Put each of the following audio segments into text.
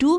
2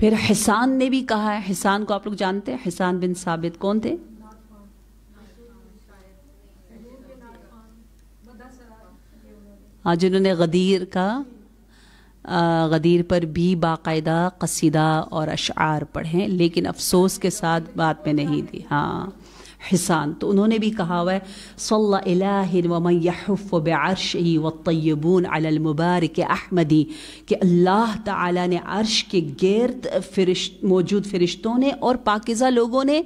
پھر حسان نے بھی کہا ہے. حسان کو آپ لوگ جانتے ہیں؟ حسان بن ثابت کون تھے؟ ہاں، جنہوں نے غدیر پر بھی باقاعدہ قصیدہ اور اشعار پڑھیں، لیکن افسوس کے ساتھ بات میں نہیں دی. ہاں، حسان تو انہوں نے بھی کہا ہوا ہے صلی الہ ومن یحف بعرشہ والطیبون علی المبارک احمدی، کہ اللہ تعالیٰ نے عرش کے گرد موجود فرشتوں نے اور پاکیزہ لوگوں نے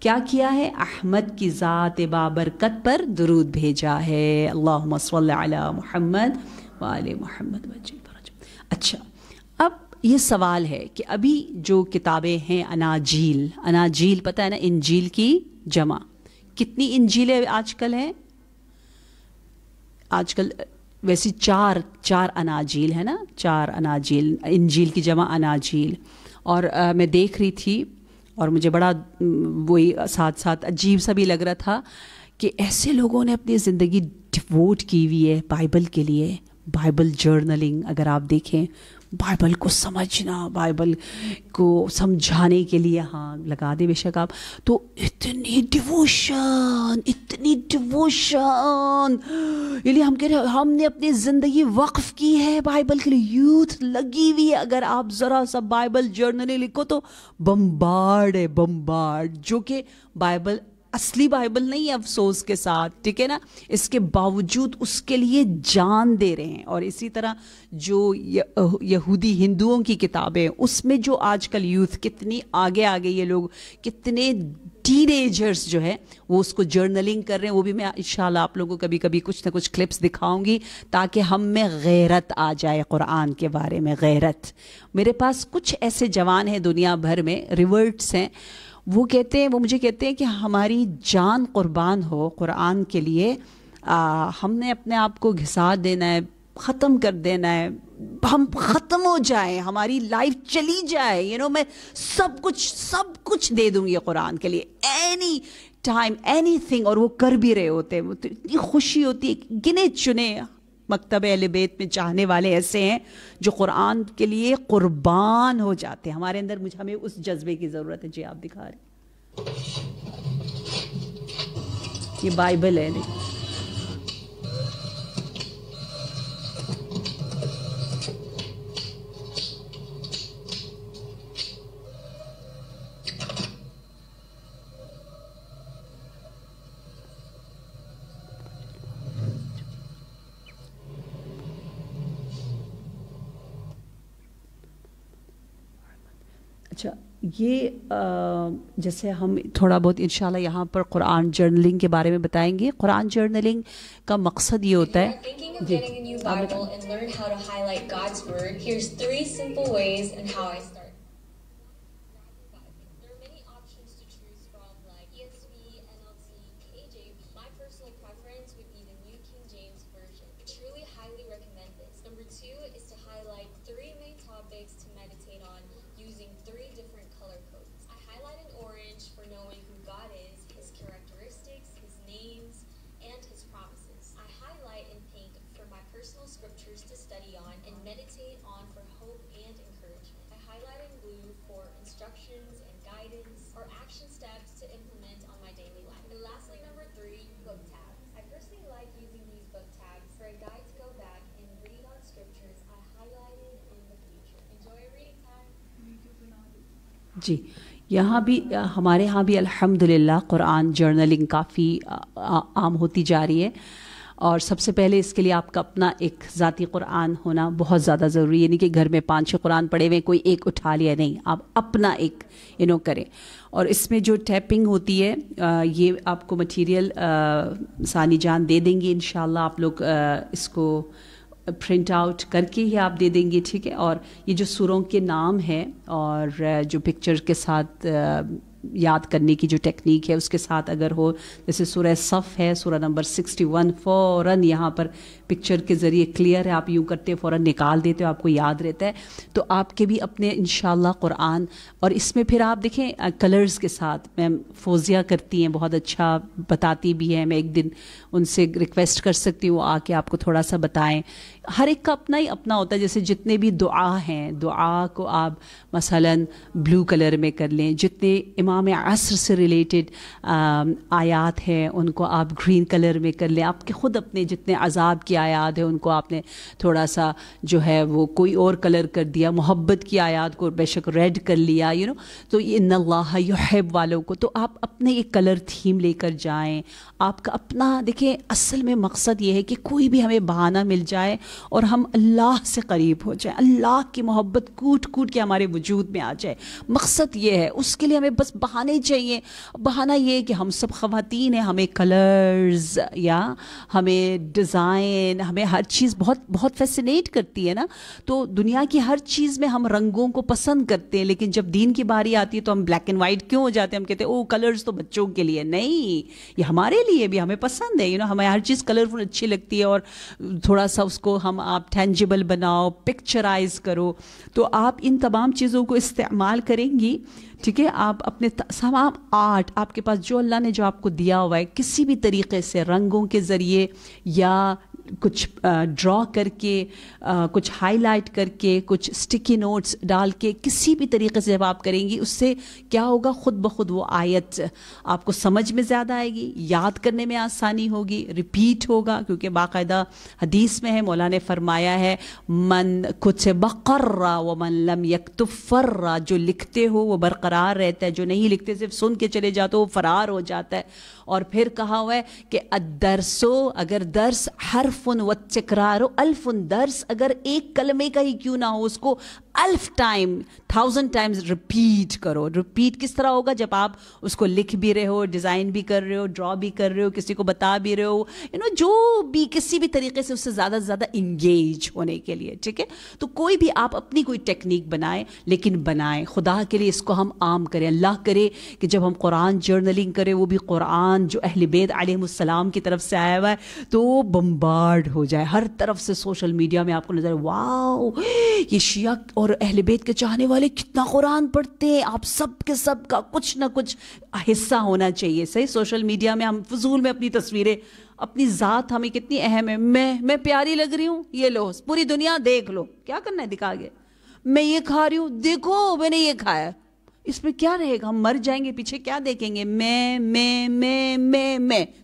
کیا کیا ہے؟ احمد کی ذات بابرکت پر درود بھیجا ہے. اللہم صلی علی محمد وآل محمد وجل فرج. اچھا، اب یہ سوال ہے کہ ابھی جو کتابیں ہیں اناجیل پتہ ہے نا، انجیل کی جمع کتنی انجیلیں آج کل ہیں؟ آج کل ویسی چار اناجیل ہے نا، 4 اناجیل، انجیل کی جمع اناجیل. اور میں دیکھ رہی تھی اور مجھے بڑا وہی ساتھ ساتھ عجیب سا بھی لگ رہا تھا کہ ایسے لوگوں نے اپنی زندگی ڈیووٹ کی ہوئی ہے بائبل کے لیے. بائبل جرنلنگ اگر آپ دیکھیں، بائبل کو سمجھنا، بائبل کو سمجھانے کے لیے، ہاں لگا دے بے شک آپ، تو اتنی ڈیووشن یعنی ہم کہہ رہے ہیں ہم نے اپنی زندگی وقف کی ہے بائبل کے لیے. یوتھ لگی ہوئی ہے، اگر آپ ذرا سا بائبل جرنلنگ لکھو تو بمبارڈ جو کہ بائبل اصلی بائبل نہیں ہے افسوس کے ساتھ، ٹھیک ہے نا، اس کے باوجود اس کے لیے جان دے رہے ہیں. اور اسی طرح جو یہودی ہندوؤں کی کتابیں، اس میں جو آج کل یوتھ کتنی آگے یہ لوگ کتنے ٹین ایجرز جو ہے وہ اس کو جرنلنگ کر رہے ہیں. وہ بھی میں انشاءاللہ آپ لوگوں کو کبھی کچھ نہ کچھ کلپس دکھاؤں گی تاکہ ہم میں غیرت آ جائے قرآن کے بارے میں. غیرت، میرے پاس کچھ ایسے جوان ہیں دنیا بھر میں، ریورٹس ہیں، وہ مجھے کہتے ہیں کہ ہماری جان قربان ہو قرآن کے لیے، ہم نے اپنے آپ کو گھسا دینا ہے، ختم کر دینا ہے، ہم ختم ہو جائیں، ہماری لائف چلی جائے، میں سب کچھ دے دوں گی قرآن کے لیے، اینی ٹائم اینی تھنگ. اور وہ کر بھی رہے ہوتے ہیں. تو اتنی خوشی ہوتی ہے. گنے چنے مکتب اہل بیت میں چاہنے والے ایسے ہیں جو قرآن کے لیے قربان ہو جاتے ہیں. ہمارے اندر ہمیں اس جذبے کی ضرورت ہے. جی آپ دکھا رہے یہ بائبل ہے. نہیں اچھا، یہ جیسے ہم تھوڑا بہت انشاءاللہ یہاں پر قرآن جرنلنگ کے بارے میں بتائیں گے. قرآن جرنلنگ کا مقصد یہ ہوتا ہے جی. یہاں بھی ہمارے ہاں بھی الحمدللہ قرآن جرنلنگ کافی عام ہوتی جا رہی ہے. اور سب سے پہلے اس کے لیے آپ کا اپنا ایک ذاتی قرآن ہونا بہت زیادہ ضروری ہے. یعنی کہ گھر میں 5-6 قرآن پڑھے ہوئے کوئی ایک اٹھا لیا نہیں، آپ اپنا ایک کریں. اور اس میں جو ٹیپنگ ہوتی ہے یہ آپ کو مٹیریل ثانی جان دے دیں گی انشاءاللہ. آپ لوگ اس کو پرنٹ آؤٹ کر کے ہی آپ دے دیں گے، ٹھیک ہے. اور یہ جو سوروں کے نام ہیں اور جو پکچر کے ساتھ یاد کرنے کی جو ٹیکنیک ہے اس کے ساتھ اگر ہو، جیسے سورہ صف ہے، سورہ نمبر 61، فوراً یہاں پر پکچر کے ذریعے کلیئر ہے، آپ یوں کرتے فوراً نکال دیتے ہو، آپ کو یاد رہتا ہے. تو آپ کے بھی اپنے انشاءاللہ قرآن، اور اس میں پھر آپ دیکھیں کلرز کے ساتھ میم فوزیہ کرتی ہیں، بہت اچھا بتاتی بھی ہیں. میں ایک دن ان سے ریکویسٹ کر سکتی ہوں آ کے آپ کو تھوڑا سا بتائیں. ہر ایک کا اپنا ہی اپنا ہوتا ہے. جیسے جتنے بھی دعا ہیں، دعا کو آپ مثلاً بلو کلر میں کر لیں. جتنے امام عصر سے ریلیٹڈ آیات ہیں ان کو آپ گرین کلر میں کر لیں. آپ کے خود اپنے جتنے عذاب کی آیات ہیں ان کو آپ نے تھوڑا سا جو ہے وہ کوئی اور کلر کر دیا. محبت کی آیات کو بے شک ریڈ کر لیا، تو یہ ان اللہ یحب والوں کو. تو آپ اپنے ایک کلر تھیم لے کر جائیں. آپ کا اپنا دیکھیں، اصل میں مقصد یہ ہے کہ کوئی بھی ہمیں بہانہ مل جائے اور ہم اللہ سے قریب ہو جائیں، اللہ کی محبت کوٹ کوٹ کے ہمارے وجود میں آ جائے. مقصد یہ ہے. اس کے لیے ہمیں بس بہانے چاہیے. بہانہ یہ ہے کہ ہم سب خواتین ہیں، ہمیں کلرز یا ہمیں ڈیزائن، ہمیں ہر چیز بہت بہت فیسینیٹ کرتی ہے نا. تو دنیا کی ہر چیز میں ہم رنگوں کو پسند کرتے ہیں، لیکن جب دین کی باری آتی ہے تو ہم بلیک اینڈ وائٹ کیوں ہو جاتے ہیں؟ ہم کہتے ہیں او کلرز تو بچوں کے لیے. نہیں، یہ ہمارے لیے بھی ہمیں پسند ہے. ہمیں ہر چیز کلرفل اچھی لگتی ہے، اور تھوڑا سا اس کو ہم آپ ٹینجیبل بناؤ، پکچرائز کرو. تو آپ ان تمام چیزوں کو استعمال کریں گی. ٹھیک ہے، آپ اپنے تمام آرٹ، آپ کے پاس جو اللہ نے جو آپ کو دیا ہوا ہے، کسی بھی طریقے سے رنگوں کے ذریعے یا کچھ ڈرا کر کے، کچھ ہائی لائٹ کر کے، کچھ اسٹکی نوٹس ڈال کے، کسی بھی طریقے سے جب آپ کریں گی، اس سے کیا ہوگا؟ خود بخود وہ آیت آپ کو سمجھ میں زیادہ آئے گی، یاد کرنے میں آسانی ہوگی، ریپیٹ ہوگا. کیونکہ باقاعدہ حدیث میں ہے، مولا نے فرمایا ہے من کتب قرّ ومن لم یکتب فرّ. جو لکھتے ہو وہ برقرار رہتا ہے، جو نہیں لکھتے صرف سن کے چلے جاتے وہ فرار ہو جاتا ہے. اور پھر کہا ہوا ہے کہ الدرسو، اگر درس حرف و تکرار الف، درس اگر ایک کلمے کا ہی کیوں نہ ہو، اس کو 1000 ٹائم 1000 ٹائمز ریپیٹ کرو. ریپیٹ کس طرح ہوگا؟ جب آپ اس کو لکھ بھی رہے ہو، ڈیزائن بھی کر رہے ہو، ڈرا بھی کر رہے ہو، کسی کو بتا بھی رہے ہو، جو بھی کسی بھی طریقے سے اس سے زیادہ سے زیادہ انگیج ہونے کے لیے. ٹھیک ہے، تو کوئی بھی آپ اپنی کوئی ٹیکنیک بنائیں، لیکن بنائیں خدا کے لیے. اس کو ہم عام کریں. اللہ کرے کہ جب ہم قرآن جرنلنگ کریں، وہ بھی قرآن جو اہل بیت علیہم السلام کی طرف سے آیا ہوا ہے، تو وہ بمبارڈ ہو جائے ہر طرف سے. سوشل میڈیا میں آپ کو نظر واو، یہ شیعہ اور اہل بیت کے چاہنے والے کتنا قرآن پڑھتے ہیں. آپ سب کے سب کا کچھ نہ کچھ حصہ ہونا چاہیے. صحیح، سوشل میڈیا میں ہم فضول میں اپنی تصویریں، اپنی ذات ہمیں کتنی اہم ہے. میں پیاری لگ رہی ہوں، یہ لو پوری دنیا دیکھ لو، کیا کرنا ہے دکھا گے. میں یہ کھا رہی ہوں، دیکھو میں نے یہ کھایا. اس میں کیا رہے گا؟ ہم مر جائیں گے، پیچھے کیا دیکھیں گے؟ میں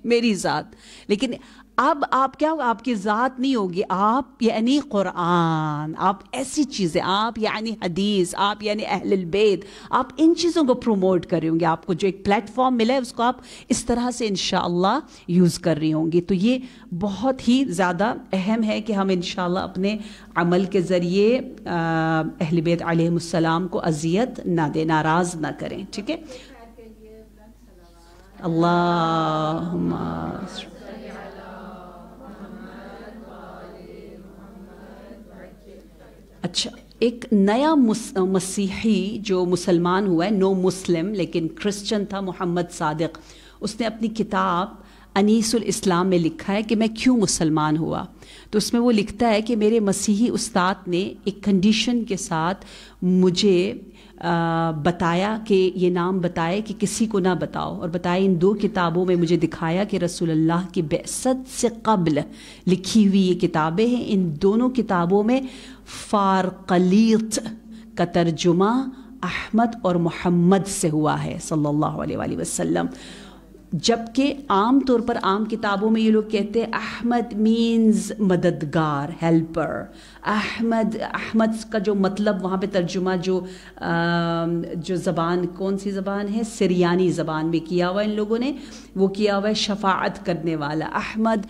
میری ذات. لیکن اب آپ کیا ہوگا؟ آپ کی ذات نہیں ہوگی، آپ یعنی قرآن، آپ ایسی چیزیں، آپ یعنی حدیث، آپ یعنی اہل البیت. آپ ان چیزوں کو پروموٹ کر رہی ہوں گی. آپ کو جو ایک پلیٹ فارم ملا ہے اس کو آپ اس طرح سے انشاءاللہ یوز کر رہی ہوں گی. تو یہ بہت ہی زیادہ اہم ہے کہ ہم انشاءاللہ اپنے عمل کے ذریعے اہل بیت علیہم السلام کو اذیت نہ دیں، ناراض نہ کریں. ٹھیک ہے، اللہم اچھا. ایک نیا مسیحی جو مسلمان ہوا ہے، نو مسلم لیکن کرسچن تھا، محمد صادق. اس نے اپنی کتاب انیس الاسلام میں لکھا ہے کہ میں کیوں مسلمان ہوا. تو اس میں وہ لکھتا ہے کہ میرے مسیحی استاد نے ایک کنڈیشن کے ساتھ مجھے بتایا کہ یہ نام بتائے کہ کسی کو نہ بتاؤ، اور بتائے ان 2 کتابوں میں مجھے دکھایا کہ رسول اللہ کی بعثت سے قبل لکھی ہوئی یہ کتابیں ہیں. ان دونوں کتابوں میں فارقلیط کا ترجمہ احمد اور محمد سے ہوا ہے صلی اللہ علیہ وآلہ وسلم. جبکہ عام طور پر عام کتابوں میں یہ لوگ کہتے ہیں احمد مینز مددگار، ہیلپر. احمد کا جو مطلب وہاں پہ ترجمہ جو زبان، کون سی زبان ہے؟ سریانی زبان میں کیا ہوا ان لوگوں نے، وہ کیا ہوا ہے شفاعت کرنے والا. احمد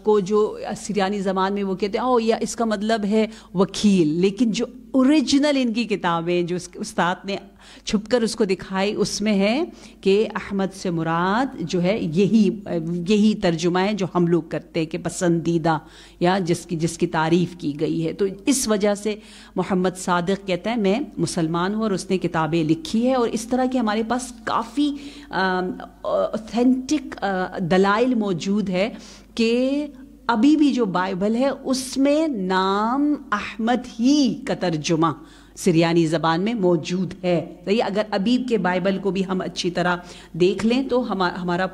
کو جو سریانی زبان میں وہ کہتے ہیں یا اس کا مطلب ہے وکیل. لیکن جو اوریجنل ان کی کتابیں جو استاد نے چھپ کر اس کو دکھائی، اس میں ہے کہ احمد سے مراد جو ہے یہی ترجمہ ہے جو ہم لوگ کرتے ہیں کہ پسندیدہ، یا جس کی تعریف کی گئی رہی ہے. تو اس وجہ سے محمد صادق کہتا ہے میں مسلمان ہوں اور اس نے کتابیں لکھی ہے, اور اس طرح کے ہمارے پاس کافی اوتھینٹک دلائل موجود ہے کہ ابھی بھی جو بائبل ہے اس میں نام احمد ہی کا ترجمہ سریانی زبان میں موجود ہے. صحیح, اگر ابھی کے بائبل کو بھی ہم اچھی طرح دیکھ لیں تو ہمارا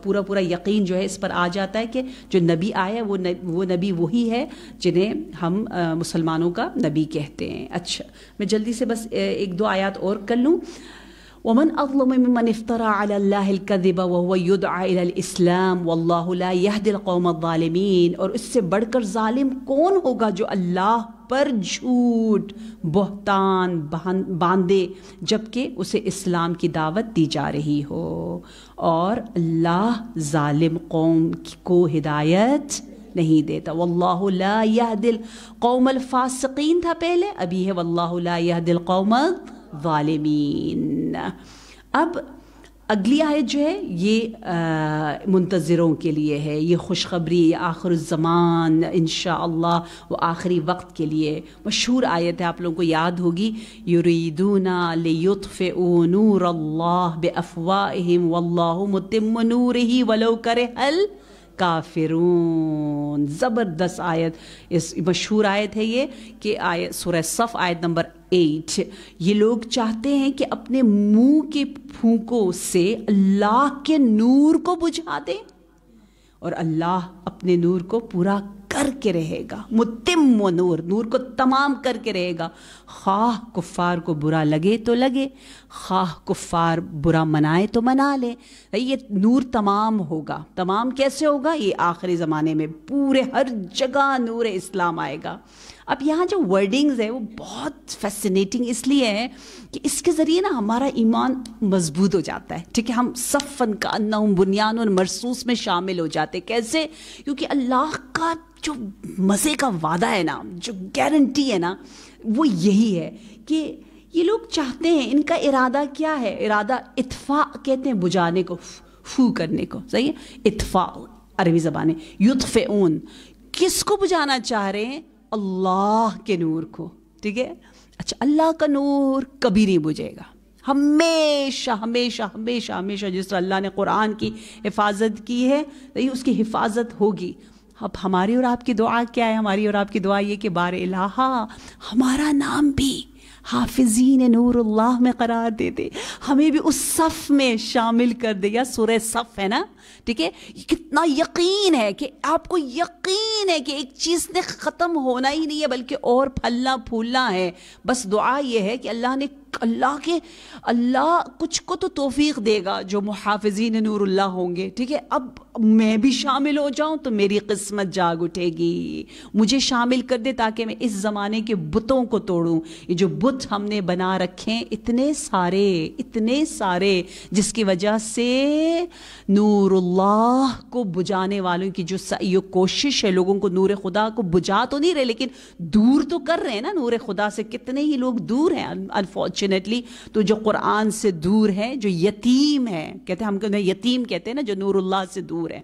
پورا یقین جو ہے اس پر آ جاتا ہے کہ جو نبی آیا وہ نبی وہی ہے جنہیں ہم مسلمانوں کا نبی کہتے ہیں. اچھا, میں جلدی سے بس ایک دو آیات اور کر لوں. ومن اظلم ممن افترى على الله الكذب وهو يدعى الى الاسلام والله لا يهدي القوم الظالمين. اور اس سے بڑھ کر ظالم کون ہوگا جو اللہ پر جھوٹ بہتان باندھے جبکہ اسے اسلام کی دعوت دی جا رہی ہو, اور اللہ ظالم قوم کو ہدایت نہیں دیتا. واللہ لا يهدي القوم الفاسقین تھا پہلے, ابھی ہے واللہ لا يهدي القوم ظالمین. اب اگلی آیت جو ہے یہ منتظروں کے لیے ہے, یہ خوشخبری, یہ آخر الزمان انشاءاللہ وہ آخری وقت کے لیے مشہور آیت ہے, آپ لوگوں کو یاد ہوگی. یریدون لیطفئوا نور اللہ بافواہہم واللہ متم نورہ ولو کرہ کافرون. زبردست آیت, اس مشہور آیت ہے یہ کہ آیت سورہ صف آیت نمبر 8. یہ لوگ چاہتے ہیں کہ اپنے منہ کے پھونکوں سے اللہ کے نور کو بجھا دیں, اور اللہ اپنے نور کو پورا کر کے رہے گا. متم و نور کو تمام کر کے رہے گا, خواہ کفار کو برا لگے تو لگے, خواہ کفار برا منائے تو منا لے. یہ نور تمام ہوگا. تمام کیسے ہوگا؟ یہ آخری زمانے میں پورے ہر جگہ نور اسلام آئے گا. اب یہاں جو ورڈنگز ہے وہ بہت فیسینیٹنگ اس لیے ہے کہ اس کے ذریعے نا ہمارا ایمان مضبوط ہو جاتا ہے. ٹھیک ہے, ہم صفن کا انہم بنیان مرصوص میں شامل ہو جاتے. کیسے؟ کیونکہ اللہ کا جو مزے کا وعدہ ہے نا, جو گارنٹی ہے نا, وہ یہی ہے کہ یہ لوگ چاہتے ہیں, ان کا ارادہ کیا ہے؟ ارادہ اطفاء کہتے ہیں بجھانے کو, فو کرنے کو. صحیح ہے, اطفاء عربی زبان ہے. یطفئون کس کو بجھانا چاہ رہے ہیں؟ اللہ کے نور کو. ٹھیک ہے, اچھا, اللہ کا نور کبھی نہیں بجھے گا, ہمیشہ ہمیشہ ہمیشہ ہمیشہ. جس طرح اللہ نے قرآن کی حفاظت کی ہے, اس کی حفاظت ہوگی. اب ہماری اور آپ کی دعا کیا ہے؟ ہماری اور آپ کی دعا یہ کہ بار الہ ہمارا نام بھی حافظین نور اللہ میں قرار دے دے, ہمیں بھی اس صف میں شامل کر دے. یا سورہ صف ہے نا, ٹھیک ہے, کتنا یقین ہے کہ آپ کو یقین ہے کہ ایک چیز نے ختم ہونا ہی نہیں ہے بلکہ اور پھلنا پھولنا ہے. بس دعا یہ ہے کہ اللہ کچھ کو تو توفیق دے گا جو محافظین نور اللہ ہوں گے. ٹھیک ہے, اب میں بھی شامل ہو جاؤں تو میری قسمت جاگ اٹھے گی. مجھے شامل کر دے تاکہ میں اس زمانے کے بتوں کو توڑوں. یہ جو بت ہم نے بنا رکھے ہیں اتنے سارے جس کی وجہ سے نور اللہ کو بجھانے والوں کی جو کوشش ہے, لوگوں کو نور خدا کو بجھا تو نہیں رہے لیکن دور تو کر رہے ہیں نا نور خدا سے. کتنے ہی لوگ دور ہیں انفارچونیٹلی. تو جو قرآن سے دور ہے, جو یتیم ہے, کہتے ہیں ہم یتیم کہتے ہیں نا, جو نور اللہ سے دور ہے,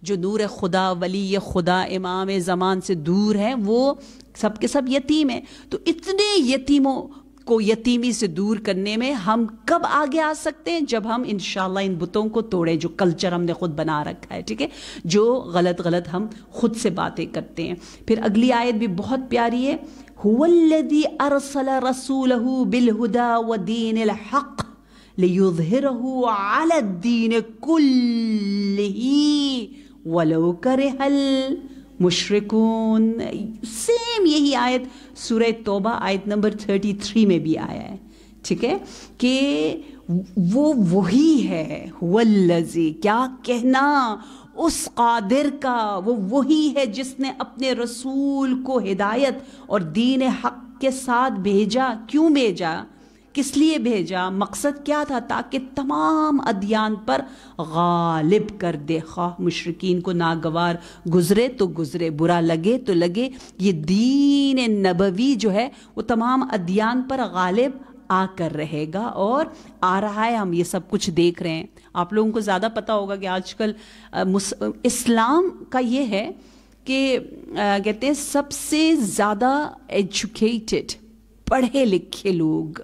جو نور خدا, ولی خدا, امام زمان سے دور ہے, وہ سب کے سب یتیم ہیں. تو اتنے یتیموں کو یتیمی سے دور کرنے میں ہم کب آگے آ سکتے ہیں؟ جب ہم انشاءاللہ ان بتوں کو توڑیں جو کلچر ہم نے خود بنا رکھا ہے. ٹھیک ہے, جو غلط ہم خود سے باتیں کرتے ہیں. پھر اگلی آیت بھی بہت پیاری ہے. هو الذي ارسل رسوله بالهدى ودين الحق ليظهره على الدين كله ولو كره المشركون. سیم یہی آیت سورہ توبہ آیت نمبر 33 میں بھی آیا ہے. ٹھیک ہے, کہ وہ وہی ہے. هو الذی, کیا کہنا اس قادر کا, وہ وہی ہے جس نے اپنے رسول کو ہدایت اور دین حق کے ساتھ بھیجا. کیوں بھیجا؟ کس لیے بھیجا؟ مقصد کیا تھا؟ تاکہ تمام ادیان پر غالب کر دے. خواہ مشرکین کو ناگوار گزرے تو گزرے, برا لگے تو لگے, یہ دین نبوی جو ہے وہ تمام ادیان پر غالب آ کر رہے گا, اور آ رہا ہے. ہم یہ سب کچھ دیکھ رہے ہیں. آپ لوگوں کو زیادہ پتہ ہوگا کہ آج کل اسلام کا یہ ہے کہ کہتے ہیں سب سے زیادہ ایجوکیٹڈ پڑھے لکھے لوگ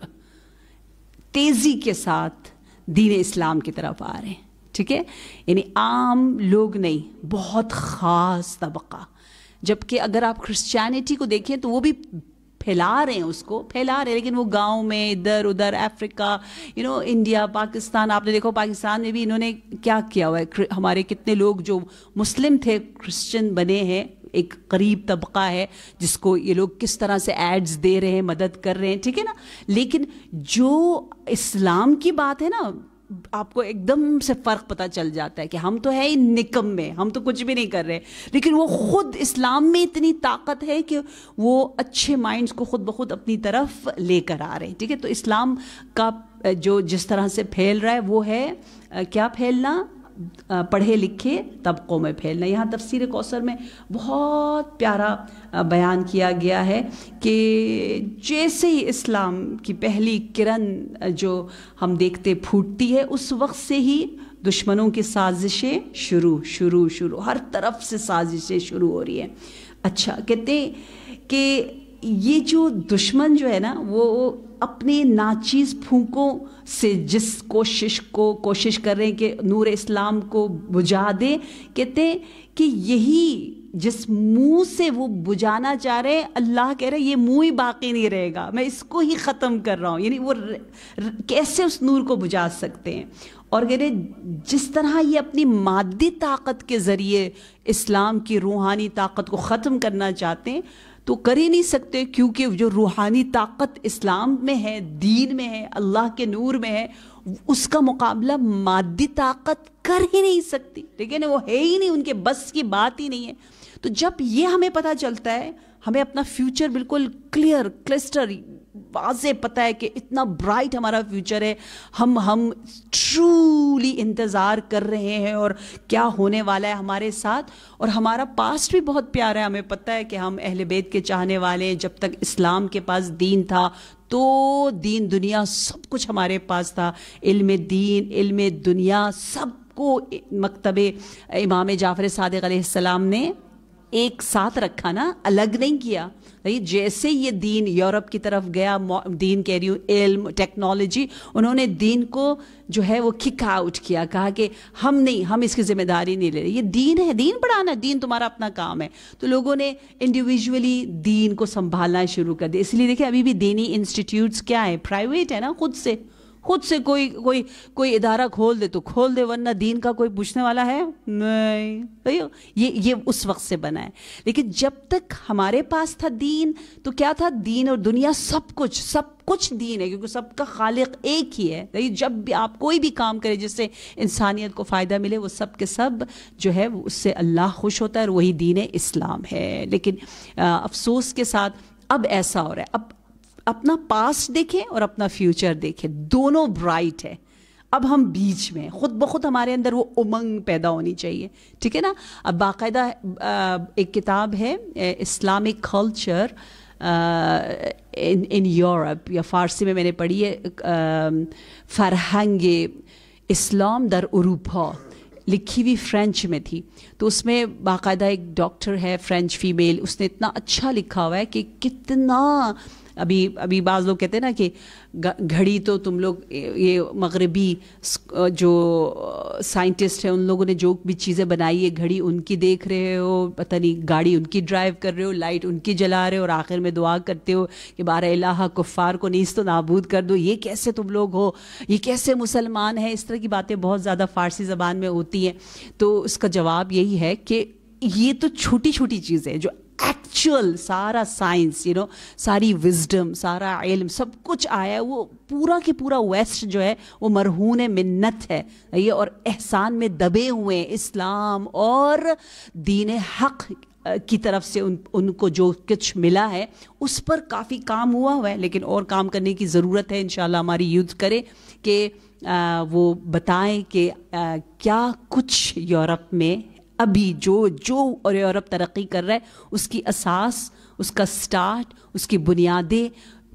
تیزی کے ساتھ دین اسلام کی طرف آ رہے ہیں. ٹھیک ہے, یعنی عام لوگ نہیں, بہت خاص طبقہ. جبکہ اگر آپ کرسچینٹی کو دیکھیں تو وہ بھی پھیلا رہے ہیں, اس کو پھیلا رہے ہیں, لیکن وہ گاؤں میں ادھر ادھر افریقہ انڈیا پاکستان, آپ نے دیکھو پاکستان میں بھی انہوں نے کیا کیا ہوا ہے. ہمارے کتنے لوگ جو مسلم تھے کرسچن بنے ہیں, ایک قریب طبقہ ہے جس کو یہ لوگ کس طرح سے ایڈز دے رہے ہیں, مدد کر رہے ہیں. ٹھیک ہے نا, لیکن جو اسلام کی بات ہے نا, آپ کو ایک دم سے فرق پتہ چل جاتا ہے کہ ہم تو ہے ہی نکم میں, ہم تو کچھ بھی نہیں کر رہے, لیکن وہ خود اسلام میں اتنی طاقت ہے کہ وہ اچھے مائنڈز کو خود بخود اپنی طرف لے کر آ رہے ہیں. ٹھیک ہے, تو اسلام کا جو جس طرح سے پھیل رہا ہے وہ ہے کیا پھیلنا, پڑھے لکھے طبقوں میں پھیلنا. یہاں تفسیر کوثر میں بہت پیارا بیان کیا گیا ہے کہ جیسے ہی اسلام کی پہلی کرن جو ہم دیکھتے پھوٹتی ہے, اس وقت سے ہی دشمنوں کی سازشیں شروع ہر طرف سے سازشیں شروع ہو رہی ہیں. اچھا, کہتے ہیں کہ یہ جو دشمن جو ہے نا وہ اپنے ناچیز پھونکوں سے جس کوشش کر رہے ہیں کہ نور اسلام کو بجھا دیں, کہتے ہیں کہ یہی جس منہ سے وہ بجھانا چاہ رہے ہیں, اللہ کہہ رہے ہیں یہ منہ ہی باقی نہیں رہے گا, میں اس کو ہی ختم کر رہا ہوں. یعنی وہ کیسے اس نور کو بجھا سکتے ہیں. اور کہہ رہے جس طرح یہ اپنی مادی طاقت کے ذریعے اسلام کی روحانی طاقت کو ختم کرنا چاہتے ہیں تو کر ہی نہیں سکتے, کیونکہ جو روحانی طاقت اسلام میں ہے, دین میں ہے, اللہ کے نور میں ہے, اس کا مقابلہ مادی طاقت کر ہی نہیں سکتی. لیکن وہ ہے ہی نہیں, ان کے بس کی بات ہی نہیں ہے. تو جب یہ ہمیں پتہ چلتا ہے, ہمیں اپنا فیوچر بالکل کلیئر کلسٹر واضح پتہ ہے کہ اتنا برائٹ ہمارا فیوچر ہے, ہم ٹرولی انتظار کر رہے ہیں اور کیا ہونے والا ہے ہمارے ساتھ. اور ہمارا پاسٹ بھی بہت پیارا ہے, ہمیں پتہ ہے کہ ہم اہل بیت کے چاہنے والے ہیں. جب تک اسلام کے پاس دین تھا تو دین دنیا سب کچھ ہمارے پاس تھا, علم دین علم دنیا سب کو مکتب امام جعفر صادق علیہ السلام نے ایک ساتھ رکھا نا, الگ نہیں کیا. جیسے یہ دین یورپ کی طرف گیا, دین کہہ رہی ہوں علم ٹیکنالوجی, انہوں نے دین کو جو ہے وہ کک آؤٹ کیا, کہا کہ ہم اس کی ذمہ داری نہیں لے رہے, یہ دین ہے, دین پڑھانا, دین تمہارا اپنا کام ہے. تو لوگوں نے انڈیویجولی دین کو سنبھالنا شروع کر دیا. اس لیے دیکھیں ابھی بھی دینی انسٹیٹیوٹس کیا ہے, پرائیویٹ ہے نا, خود سے کوئی ادارہ کھول دے تو کھول دے, ورنہ دین کا کوئی پوچھنے والا ہے نہیں. یہ اس وقت سے بنا ہے. لیکن جب تک ہمارے پاس تھا دین تو کیا تھا, دین اور دنیا سب کچھ دین ہے, کیونکہ سب کا خالق ایک ہی ہے. جب بھی آپ کوئی بھی کام کرے جس سے انسانیت کو فائدہ ملے, وہ سب کے سب جو ہے اس سے اللہ خوش ہوتا ہے, اور وہی دین اسلام ہے. لیکن افسوس کے ساتھ اب ایسا ہو رہا ہے, اب اپنا پاسٹ دیکھیں اور اپنا فیوچر دیکھیں, دونوں برائٹ ہے. اب ہم بیچ میں خود بخود ہمارے اندر وہ امنگ پیدا ہونی چاہیے. ٹھیک ہے نا. اب باقاعدہ ایک کتاب ہے اسلامک کلچر ان یورپ, یا فارسی میں نے پڑھی ہے فرہنگ اسلام در اروپا, لکھی ہوئی فرینچ میں تھی. تو اس میں باقاعدہ ایک ڈاکٹر ہے فرینچ فیمیل, اس نے اتنا اچھا لکھا ہوا ہے کہ کتنا ابھی بعض لوگ کہتے ہیں نا کہ گھڑی تو تم لوگ یہ مغربی جو سائنٹسٹ ہیں ان لوگوں نے جو بھی چیزیں بنائی ہے, گھڑی ان کی دیکھ رہے ہو, پتہ نہیں گاڑی ان کی ڈرائیو کر رہے ہو, لائٹ ان کی جلا رہے ہو, اور آخر میں دعا کرتے ہو کہ بارہ الہ کفار کو نیست و نابود کر دو. یہ کیسے تم لوگ ہو, یہ کیسے مسلمان ہیں. اس طرح کی باتیں بہت زیادہ فارسی زبان میں ہوتی ہیں. تو اس کا جواب یہی ہے کہ یہ تو چھوٹی چھوٹی چیزیں جو ایکچوئل سارا سائنس ساری وزڈم سارا علم سب کچھ آیا ہے, وہ پورا کے پورا ویسٹ جو ہے وہ مرہون منت ہے یہ, اور احسان میں دبے ہوئے ہیں. اسلام اور دین حق کی طرف سے ان کو جو کچھ ملا ہے اس پر کافی کام ہوا ہے, لیکن اور کام کرنے کی ضرورت ہے. انشاءاللہ ہماری یوتھ کرے کہ وہ بتائیں کہ کیا کچھ یورپ میں ابھی جو اور یورپ ترقی کر رہا ہے اس کی اساس, اس کا سٹارٹ, اس کی بنیادیں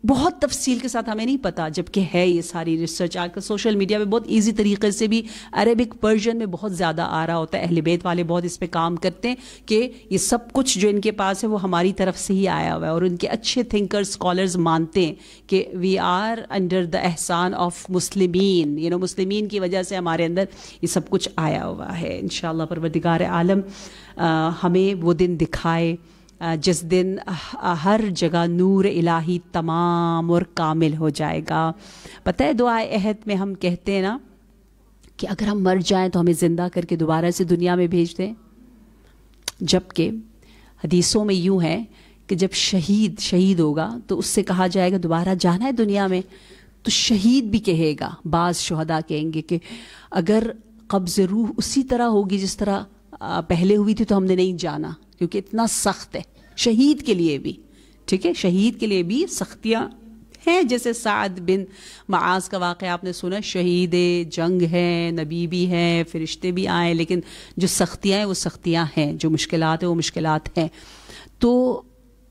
بہت تفصیل کے ساتھ ہمیں نہیں پتہ، جبکہ ہے یہ ساری ریسرچ آج کل سوشل میڈیا پہ بہت ایزی طریقے سے بھی عربک پرشین میں بہت زیادہ آ رہا ہوتا ہے. اہل بیت والے بہت اس پہ کام کرتے ہیں کہ یہ سب کچھ جو ان کے پاس ہے وہ ہماری طرف سے ہی آیا ہوا ہے، اور ان کے اچھے تھنکر اسکالرز مانتے ہیں کہ وی آر انڈر دا احسان آف مسلمین، مسلمین کی وجہ سے ہمارے اندر یہ سب کچھ آیا ہوا ہے. انشاءاللہ پروردگار عالم ہمیں وہ دن دکھائے جس دن ہر جگہ نور الہی تمام اور کامل ہو جائے گا. پتہ ہے دعائے عہد میں ہم کہتے ہیں نا کہ اگر ہم مر جائیں تو ہمیں زندہ کر کے دوبارہ سے دنیا میں بھیج دیں، جبکہ حدیثوں میں یوں ہے کہ جب شہید ہوگا تو اس سے کہا جائے گا دوبارہ جانا ہے دنیا میں، تو شہید بھی کہے گا، بعض شہداء کہیں گے کہ اگر قبض روح اسی طرح ہوگی جس طرح پہلے ہوئی تھی تو ہم نے نہیں جانا، کیونکہ اتنا سخت ہے شہید کے لیے بھی. ٹھیک ہے، شہید کے لیے بھی سختیاں ہیں، جیسے سعد بن معاذ کا واقعہ آپ نے سنا، شہید جنگ ہیں، نبی بھی ہیں، فرشتے بھی آئے، لیکن جو سختیاں ہیں وہ سختیاں ہیں، جو مشکلات ہیں وہ مشکلات ہیں. تو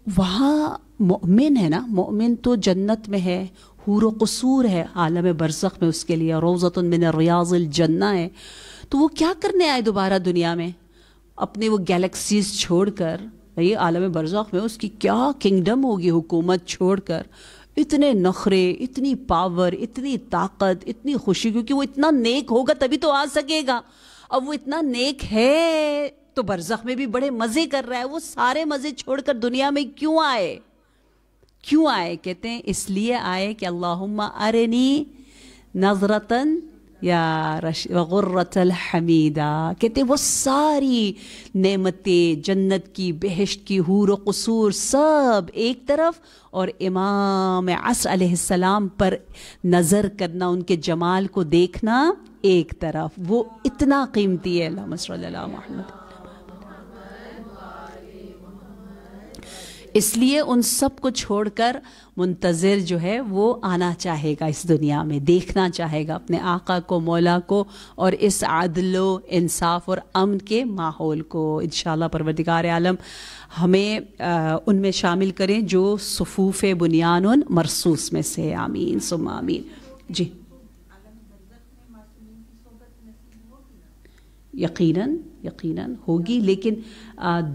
وہاں مومن ہے نا، مومن تو جنت میں ہے، حور و قصور ہے عالم برزخ میں اس کے لیے، روضۃ من ریاض الجنہ ہے. تو وہ کیا کرنے آئے دوبارہ دنیا میں؟ اپنے وہ گیلیکسیز چھوڑ کر، یہ عالم برزخ میں اس کی کیا کنگڈم ہوگی، حکومت چھوڑ کر، اتنے نخرے، اتنی پاور، اتنی طاقت، اتنی خوشی، کیونکہ وہ اتنا نیک ہوگا تبھی تو آ سکے گا. اب وہ اتنا نیک ہے تو برزخ میں بھی بڑے مزے کر رہا ہے. وہ سارے مزے چھوڑ کر دنیا میں کیوں آئے؟ کہتے ہیں اس لیے آئے کہ اللہم ارنی نظرتن یا غرۃ الحمیدہ. کہتے ہیں وہ ساری نعمتیں جنت کی، بہشت کی، حور و قصور سب ایک طرف، اور امام عصر علیہ السلام پر نظر کرنا، ان کے جمال کو دیکھنا ایک طرف. وہ اتنا قیمتی ہے. اللہم صلی اللہ محمد. اس لیے ان سب کو چھوڑ کر منتظر جو ہے وہ آنا چاہے گا اس دنیا میں، دیکھنا چاہے گا اپنے آقا کو، مولا کو، اور اس عدل و انصاف اور امن کے ماحول کو. انشاءاللہ پروردگار عالم ہمیں ان میں شامل کریں جو صفوف بنیان مرصوص میں سے. آمین ثم آمین. جی یقیناً ہوگی، لیکن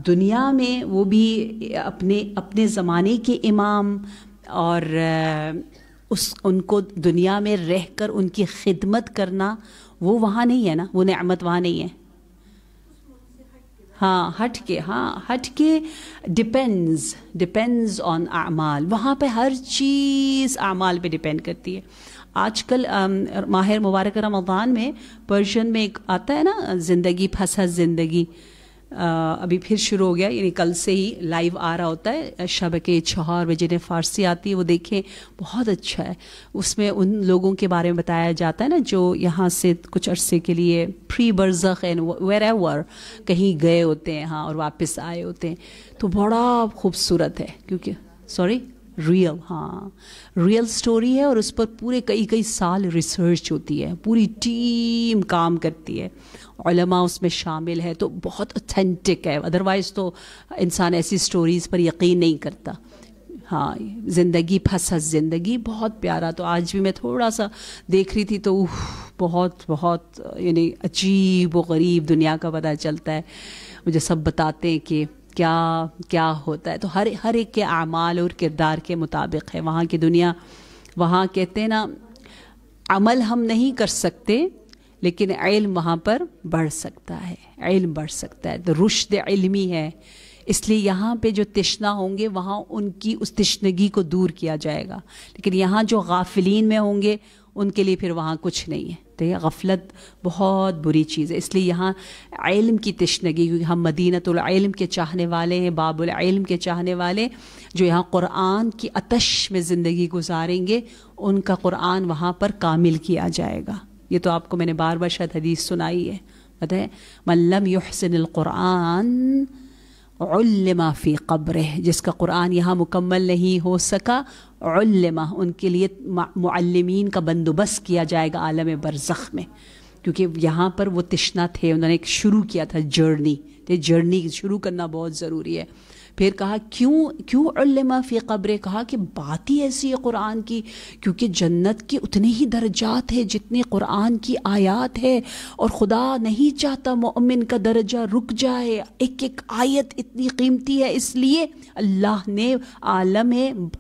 دنیا میں وہ بھی اپنے زمانے کے امام، اور ان کو دنیا میں رہ کر ان کی خدمت کرنا وہ وہاں نہیں ہے نا، وہ نعمت وہاں نہیں ہے. ہٹ کے ڈپینڈز آن اعمال. وہاں پہ ہر چیز اعمال پہ ڈپینڈ کرتی ہے. آج کل ماہ مبارک رمضان میں پرشین میں ایک آتا ہے نا، زندگی پھنس زندگی، ابھی پھر شروع ہو گیا، یعنی کل سے ہی لائیو آ رہا ہوتا ہے شب کے 4 بجے. جنہیں فارسی آتی ہے وہ دیکھیں، بہت اچھا ہے. اس میں ان لوگوں کے بارے میں بتایا جاتا ہے نا جو یہاں سے کچھ عرصے کے لیے پری برزخ اینڈ ویر ایور کہیں گئے ہوتے ہیں، ہاں، اور واپس آئے ہوتے ہیں. تو بڑا خوبصورت ہے، کیونکہ ریئل سٹوری ہے، اور اس پر پورے کئی سال ریسرچ ہوتی ہے، پوری ٹیم کام کرتی ہے، علماء اس میں شامل ہے، تو بہت اوتھینٹک ہے. ادروائز تو انسان ایسی سٹوریز پر یقین نہیں کرتا. ہاں، زندگی پھنس زندگی بہت پیارا. تو آج بھی میں تھوڑا سا دیکھ رہی تھی تو بہت یعنی عجیب و غریب دنیا کا پتہ چلتا ہے. مجھے سب بتاتے ہیں کہ کیا ہوتا ہے. تو ہر ایک کے اعمال اور کردار کے مطابق ہے وہاں کی دنیا. وہاں کہتے ہیں نا، عمل ہم نہیں کر سکتے لیکن علم وہاں پر بڑھ سکتا ہے، علم بڑھ سکتا ہے. تو رشد علمی ہے، اس لیے یہاں پہ جو تشنا ہوں گے وہاں ان کی اس تشنگی کو دور کیا جائے گا. لیکن یہاں جو غافلین میں ہوں گے ان کے لیے پھر وہاں کچھ نہیں ہے. تو یہ غفلت بہت بری چیز ہے. اس لیے یہاں علم کی تشنگی، کیونکہ ہم مدینۃ العلم کے چاہنے والے ہیں، باب العلم کے چاہنے والے، جو یہاں قرآن کی آتش میں زندگی گزاریں گے ان کا قرآن وہاں پر کامل کیا جائے گا. یہ تو آپ کو میں نے بار بار شاید حدیث سنائی ہے، پتہ ہے، من لم يحسن القرآن علم فی قبرہ. جس کا قرآن یہاں مکمل نہیں ہو سکا، علمہ، ان کے لیے معلمین کا بندوبست کیا جائے گا عالم برزخ میں. کیونکہ یہاں پر وہ تشنا تھے، انہوں نے ایک شروع کیا تھا جرنی شروع کرنا بہت ضروری ہے. پھر کہا کیوں علم فی قبر، کہا کہ بات ہی ایسی ہے قرآن کی، کیونکہ جنت کے اتنے ہی درجات ہیں جتنے قرآن کی آیات ہے، اور خدا نہیں چاہتا مومن کا درجہ رک جائے، ایک ایک آیت اتنی قیمتی ہے، اس لیے اللہ نے عالم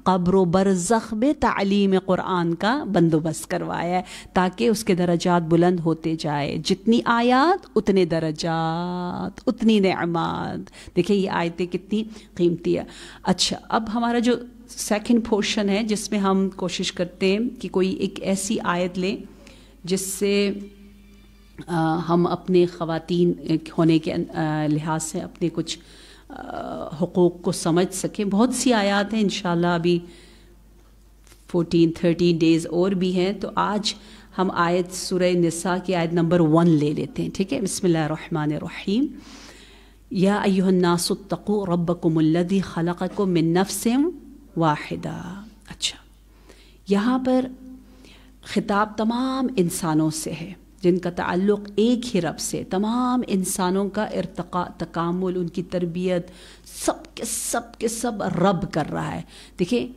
قبر و برزخ میں تعلیم قرآن کا بندوبست کروایا ہے تاکہ اس کے درجات بلند ہوتے جائے، جتنی آیات اتنے درجات اتنی نعمات۔ دیکھیں یہ آیتیں کتنی قیمتی ہے۔ اچھا، اب ہمارا جو سیکنڈ پورشن ہے جس میں ہم کوشش کرتے ہیں کہ کوئی ایک ایسی آیت لیں جس سے ہم اپنے خواتین ہونے کے لحاظ سے اپنے کچھ حقوق کو سمجھ سکیں۔ بہت سی آیات ہیں، انشاءاللہ ابھی 13 ڈیز اور بھی ہیں، تو آج ہم آیت سورہ نساء کی آیت نمبر 1 لے لیتے ہیں، ٹھیک ہے؟ بسم اللہ الرحمن الرحیم۔ یا ایھا الناس اتقوا ربکم الذی خلقکم من نفس واحدہ۔ اچھا، یہاں پر خطاب تمام انسانوں سے ہے جن کا تعلق ایک ہی رب سے، تمام انسانوں کا ارتقاء، تکامل، ان کی تربیت سب کے سب رب کر رہا ہے۔ دیکھیں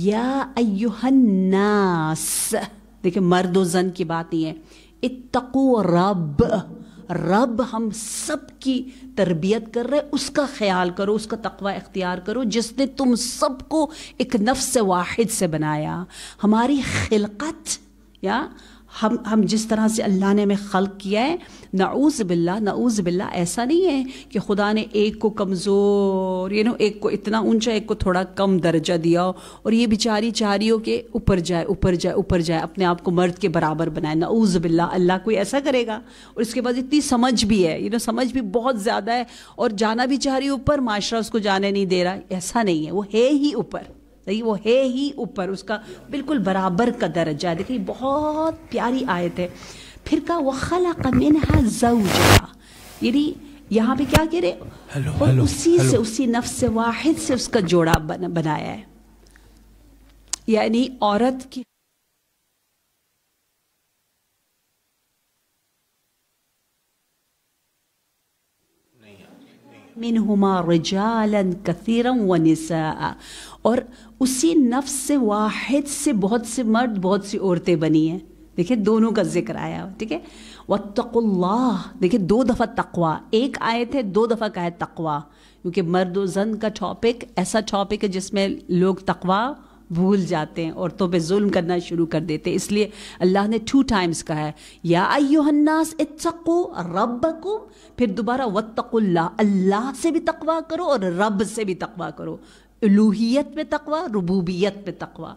یا ایھا الناس، دیکھیں مرد و زن کی بات نہیں ہے، اتقوا رب ہم سب کی تربیت کر رہے، اس کا خیال کرو، اس کا تقوی اختیار کرو جس نے تم سب کو ایک نفس واحد سے بنایا۔ ہماری خلقت یا ہم جس طرح سے اللہ نے ہمیں خلق کیا ہے، نعوذ باللہ ایسا نہیں ہے کہ خدا نے ایک کو کمزور، ایک کو اتنا اونچا، ایک کو تھوڑا کم درجہ دیا اور یہ بیچاری چاہ رہی ہو کہ اوپر جائے، اپنے آپ کو مرد کے برابر بنائے۔ نعوذ باللہ، اللہ کوئی ایسا کرے گا؟ اور اس کے بعد اتنی سمجھ بھی ہے، سمجھ بھی بہت زیادہ ہے، اور جانا بھی چاہ رہی اوپر، معاشرہ اس کو جانے نہیں دے رہا۔ ایسا نہیں ہے، وہ ہے ہی اوپر، وہ ہے ہی اوپر، اس کا بالکل برابر کا درجہ ہے۔ دیکھیں بہت پیاری آیت ہے۔ پھر کہا وَخَلَقَ مِنْهَا زَوْجَهَا، یعنی یہاں پہ کیا کہہ رہے؟ اور اسی نفس واحد سے اس کا جوڑا بنایا ہے، یعنی عورت کی منہما رجالا کثیرا ونساء، اور اسی نفس واحد سے بہت سے مرد، بہت سی عورتیں بنی ہیں۔ دیکھیں دونوں کا ذکر آیا، ٹھیک ہے؟ واتقوا اللہ، دیکھیں 2 دفعہ تقوی، ایک آیت ہے 2 دفعہ کا ہے تقوی، کیونکہ مرد و زن کا ٹاپک ایسا ٹاپک ہے جس میں لوگ تقوی بھول جاتے ہیں، عورتوں پہ ظلم کرنا شروع کر دیتے، اس لیے اللہ نے 2 ٹائمز کہا ہے یا ایھا الناس اتقوا ربکم، پھر دوبارہ واتقوا اللہ، اللہ سے بھی تقوی کرو اور رب سے بھی تقوی کرو، الوہیت میں تقوی، ربوبیت میں تقوی۔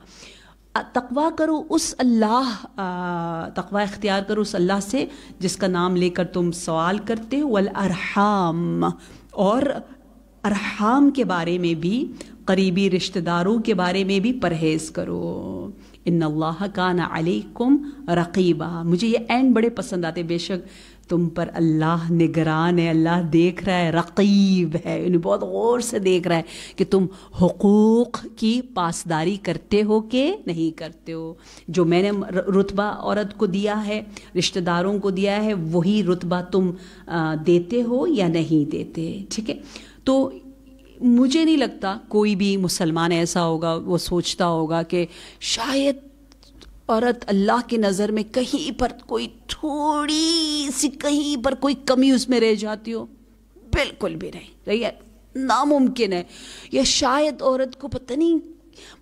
تقوی کرو اس اللہ، تقوی اختیار کرو اس اللہ سے جس کا نام لے کر تم سوال کرتے ہو، والارحام، اور ارحام کے بارے میں بھی، قریبی رشتہ داروں کے بارے میں بھی پرہیز کرو۔ ان اللہ کان علیکم رقیبا، مجھے یہ اینڈ بڑے پسند آتے، بے شک تم پر اللہ نگران ہے، اللہ دیکھ رہا ہے، رقیب ہے، یعنی بہت غور سے دیکھ رہا ہے کہ تم حقوق کی پاسداری کرتے ہو کہ نہیں کرتے ہو۔ جو میں نے رتبہ عورت کو دیا ہے، رشتہ داروں کو دیا ہے، وہی رتبہ تم دیتے ہو یا نہیں دیتے، ٹھیک ہے؟ تو مجھے نہیں لگتا کوئی بھی مسلمان ایسا ہوگا وہ سوچتا ہوگا کہ شاید عورت اللہ کی نظر میں کہیں پر کوئی تھوڑی سی، کہیں پر کوئی کمی اس میں رہ جاتی ہو، بالکل بھی نہیں، ناممکن ہے۔ یا شاید عورت کو پتہ نہیں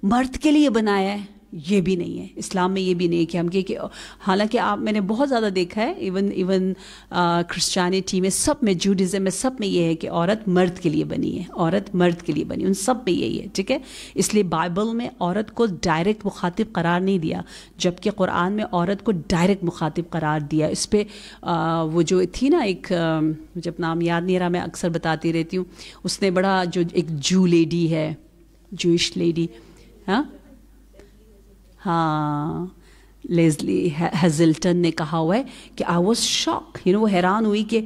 مرد کے لیے بنایا ہے، یہ بھی نہیں ہے اسلام میں، یہ بھی نہیں ہے کہ ہم کہ حالانکہ میں نے بہت زیادہ دیکھا ہے، ایون کرسچینٹی میں، سب میں، جوڈازم میں، سب میں یہ ہے کہ عورت مرد کے لیے بنی ہے، عورت مرد کے لیے بنی، ان سب میں یہی ہے، ٹھیک ہے؟ اس لیے بائبل میں عورت کو ڈائریکٹ مخاطب قرار نہیں دیا، جبکہ قرآن میں عورت کو ڈائریکٹ مخاطب قرار دیا۔ اس پہ وہ جو تھی نا، ایک مجھے نام یاد نہیں رہا، میں اکثر بتاتی رہتی ہوں، اس نے بڑا، جو ایک جو لیڈی ہے، جوئش لیڈی، ہاں لیزلی ہیزلٹن نے کہا ہوا ہے کہ آئی واز شاک، وہ حیران ہوئی کہ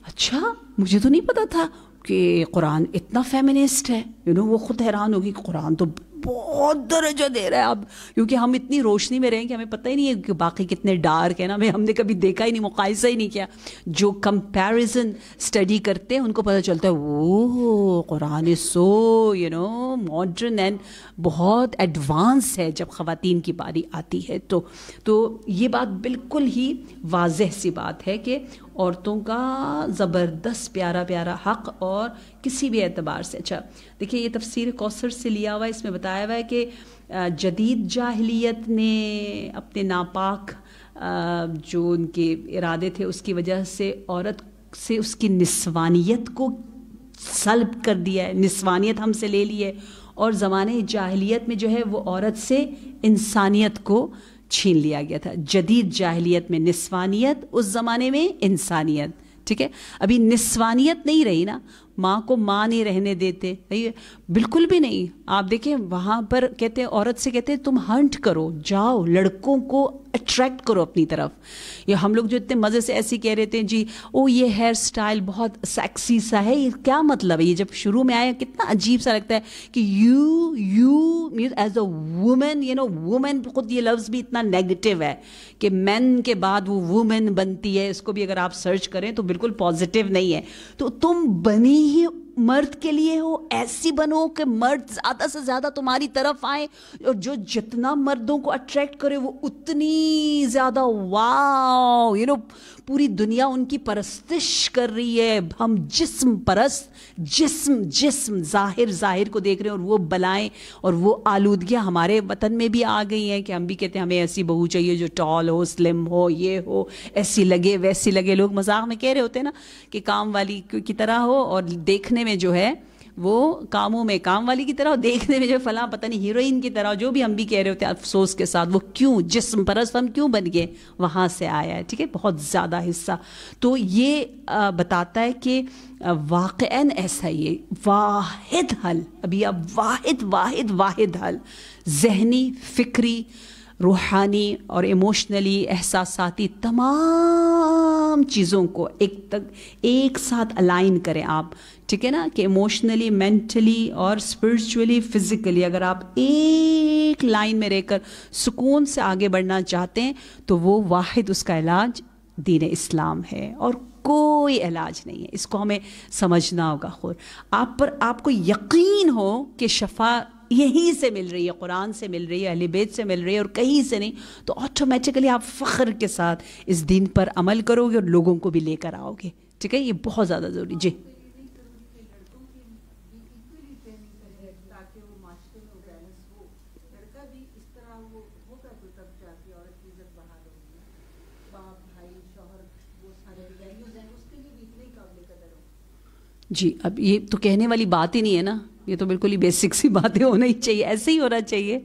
اچھا مجھے تو نہیں پتا تھا کہ قرآن اتنا فیمنسٹ ہے، وہ خود حیران ہوگی کہ قرآن تو بہت درجہ دے رہا ہے اب، کیونکہ ہم اتنی روشنی میں رہیں کہ ہمیں پتہ ہی نہیں ہے کہ باقی کتنے ڈارک ہیں نا، ہم نے کبھی دیکھا ہی نہیں، مقایسہ ہی نہیں کیا. جو کمپیریزن اسٹڈی کرتے ہیں ان کو پتہ چلتا ہے وہ قرآن سو ماڈرن اینڈ بہت ایڈوانس ہے جب خواتین کی باری آتی ہے. تو یہ بات بالکل ہی واضح سی بات ہے کہ عورتوں کا زبردست پیارا پیارا حق، اور کسی بھی اعتبار سے. اچھا دیکھیے، یہ تفسیر کوثر سے لیا ہوا ہے، اس میں بتایا ہوا ہے کہ جدید جاہلیت نے اپنے ناپاک جو ان کے ارادے تھے اس کی وجہ سے عورت سے اس کی نسوانیت کو سلب کر دیا ہے، نسوانیت ہم سے لے لی ہے، اور زمانے جاہلیت میں جو ہے وہ عورت سے انسانیت کو چھین لیا گیا تھا. جدید جاہلیت میں نسوانیت، اس زمانے میں انسانیت. ٹھیک ہے، ابھی نسوانیت نہیں رہی نا، ماں کو ماں نہیں رہنے دیتے، بالکل بھی نہیں. آپ دیکھیں وہاں پر کہتے ہیں عورت سے کہتے ہیں تم ہنٹ کرو، جاؤ لڑکوں کو اٹریکٹ کرو اپنی طرف. یا ہم لوگ جو اتنے مزے سے ایسے کہہ رہے تھے جی او یہ ہیئر سٹائل بہت سیکسی سا ہے، یہ کیا مطلب ہے؟ یہ جب شروع میں آیا کتنا عجیب سا لگتا ہے کہ you is a woman, woman خود یہ لفظ بھی اتنا نیگیٹو ہے کہ مین کے بعد وہ وومن بنتی ہے. اس کو بھی اگر آپ سرچ کریں تو بالکل پازیٹیو نہیں ہے. تو تم بنی ہی مرد کے لیے ہو، ایسی بنو کہ مرد زیادہ سے زیادہ تمہاری طرف آئے، اور جو جتنا مردوں کو اٹریکٹ کرے وہ اتنی زیادہ واو پوری دنیا ان کی پرستش کر رہی ہے. ہم جسم پرست، جسم ظاہر کو دیکھ رہے ہیں، اور وہ بلائیں اور وہ آلودگیاں ہمارے وطن میں بھی آ گئی ہیں کہ ہم بھی کہتے ہیں ہمیں ایسی بہو چاہیے جو ٹال ہو، سلم ہو، یہ ہو، ایسی لگے ویسی لگے. لوگ مذاق میں کہہ رہے ہوتے ہیں نا کہ کام والی کی طرح ہو، اور دیکھنے میں جو ہے وہ کاموں میں کام والی کی طرح ہو، دیکھنے میں جو فلاں پتہ نہیں ہیروئن کی طرح، جو بھی ہم بھی کہہ رہے ہوتے ہیں افسوس کے ساتھ. وہ کیوں جسم پرست ہم کیوں بن گئے؟ وہاں سے آیا ہے. ٹھیک ہے، بہت زیادہ حصہ. تو یہ بتاتا ہے کہ واقعاً ایسا یہ واحد حل، ابھی اب واحد حل ذہنی، فکری، روحانی اور ایموشنلی، احساساتی تمام چیزوں کو ایک ساتھ الائن کریں آپ. ٹھیک ہے نا، کہ ایموشنلی، مینٹلی اور اسپرچولی، فزیکلی اگر آپ ایک لائن میں رہ کر سکون سے آگے بڑھنا چاہتے ہیں تو وہ واحد اس کا علاج دین اسلام ہے، اور کوئی علاج نہیں ہے. اس کو ہمیں سمجھنا ہوگا. خود آپ کو یقین ہو کہ شفا یہیں سے مل رہی ہے، قرآن سے مل رہی ہے، اہل بیت سے مل رہی ہے، اور کہیں سے نہیں، تو آٹومیٹیکلی آپ فخر کے ساتھ اس دین پر عمل کرو گے اور لوگوں کو بھی لے کر آؤ گے. ٹھیک ہے، یہ بہت زیادہ ضروری. جی جی، اب یہ تو کہنے والی بات ہی نہیں ہے نا، یہ تو بالکل ہی بیسک سی باتیں ہونا ہی چاہیے، ایسے ہی ہونا چاہیے.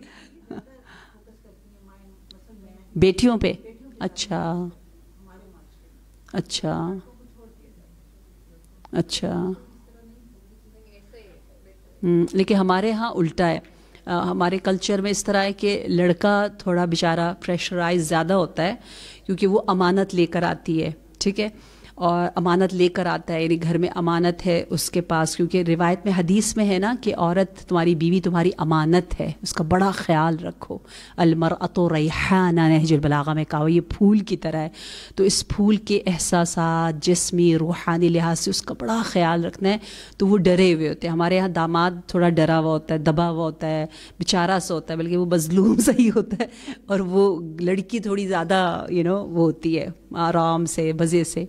بیٹیوں پہ اچھا اچھا اچھا. لیکن ہمارے ہاں الٹا ہے. ہمارے کلچر میں اس طرح ہے کہ لڑکا تھوڑا بیچارہ پریشرائز زیادہ ہوتا ہے، کیونکہ وہ امانت لے کر آتی ہے. ٹھیک ہے، اور امانت لے کر آتا ہے، یعنی گھر میں امانت ہے اس کے پاس، کیونکہ روایت میں حدیث میں ہے نا کہ عورت تمہاری بیوی تمہاری امانت ہے، اس کا بڑا خیال رکھو. المرأۃ ریحانہ، نہج البلاغہ میں کہا، یہ پھول کی طرح ہے. تو اس پھول کے احساسات جسمی روحانی لحاظ سے اس کا بڑا خیال رکھنا ہے. تو وہ ڈرے ہوئے ہوتے ہیں. ہمارے یہاں داماد تھوڑا ڈرا ہوا ہوتا ہے، دبا ہوا ہوتا ہے، بیچارہ سا ہوتا ہے، بلکہ وہ مظلوم سا ہی ہوتا ہے، اور وہ لڑکی تھوڑی زیادہ وہ ہوتی ہے آرام سے، مزے سے.